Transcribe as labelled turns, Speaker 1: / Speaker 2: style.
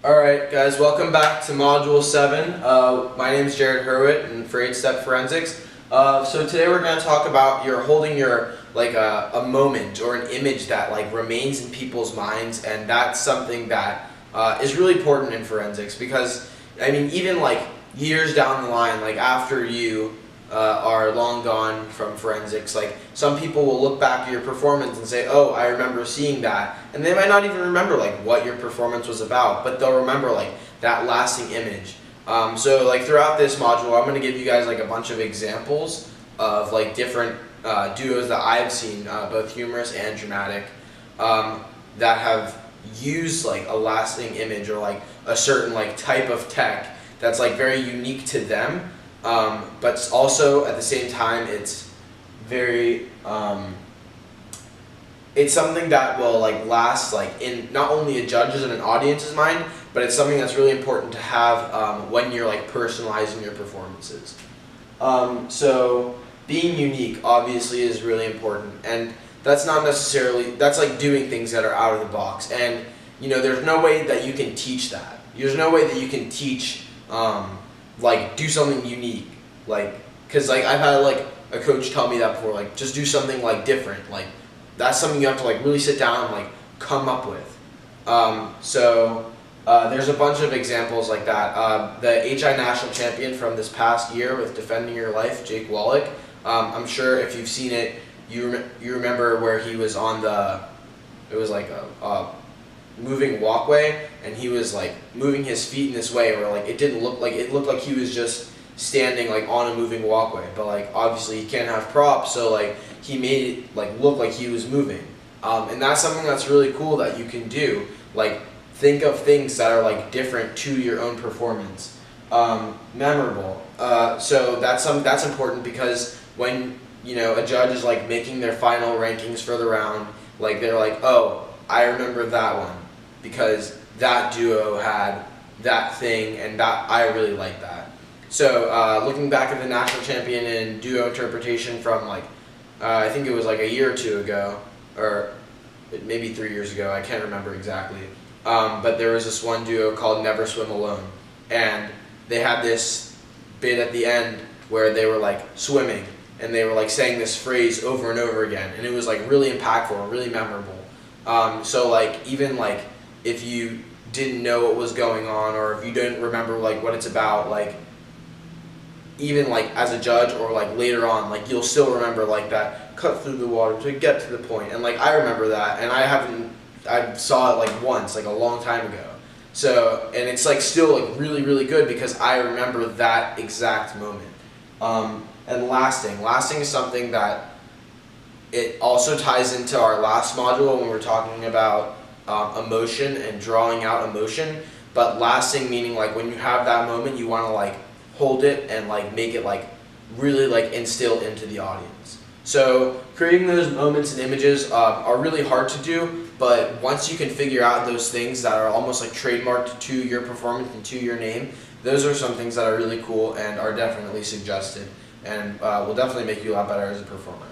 Speaker 1: Alright guys, welcome back to Module 7. My name is Jared Hurwitt and for 8-Step Forensics. So today we're going to talk about holding your a moment or an image that remains in people's minds, and that's something that is really important in forensics because I mean even years down the line, after you are long gone from forensics, some people will look back at your performance and say, oh, I remember seeing that, and they might not even remember what your performance was about, but they'll remember that lasting image. So throughout this module, I'm going to give you guys a bunch of examples of different duos that I've seen, both humorous and dramatic, that have used a lasting image or a certain type of tech that's very unique to them. But also at the same time, it's very it's something that will last in not only a judge's and an audience's mind, but it's something that's really important to have when you're personalizing your performances. So being unique obviously is really important, and that's not necessarily, that's doing things that are out of the box, and there's no way that you can teach that. There's no way that you can teach do something unique, because I've had a coach tell me that before, just do something different, that's something you have to really sit down and come up with. There's a bunch of examples like that. The HI National Champion from this past year with Defending Your Life, Jake Wallach, I'm sure if you've seen it, you remember where he was on it was a moving walkway, and he was moving his feet in this way where it didn't look it looked like he was just standing on a moving walkway, but obviously he can't have props, so he made it look like he was moving, and that's something that's really cool that you can do. Think of things that are different to your own performance, memorable. So that's important, because when a judge is making their final rankings for the round, they're oh, I remember that one because that duo had that thing, and that I really like that. So looking back at the national champion in duo interpretation from I think it was a year or two ago, or maybe 3 years ago, I can't remember exactly. But there was this one duo called Never Swim Alone, and they had this bit at the end where they were swimming, and they were saying this phrase over and over again, and it was really impactful and really memorable. So even if you didn't know what was going on, or if you didn't remember what it's about, even as a judge or later on, you'll still remember that cut through the water to get to the point, and I remember that, and I saw it once, a long time ago. So, and it's still really, really good because I remember that exact moment. And lasting is something that it also ties into our last module when we're talking about emotion and drawing out emotion. But lasting meaning when you have that moment, you want to hold it and make it really instilled into the audience. So creating those moments and images are really hard to do, but once you can figure out those things that are almost trademarked to your performance and to your name, those are some things that are really cool and are definitely suggested, and will definitely make you a lot better as a performer.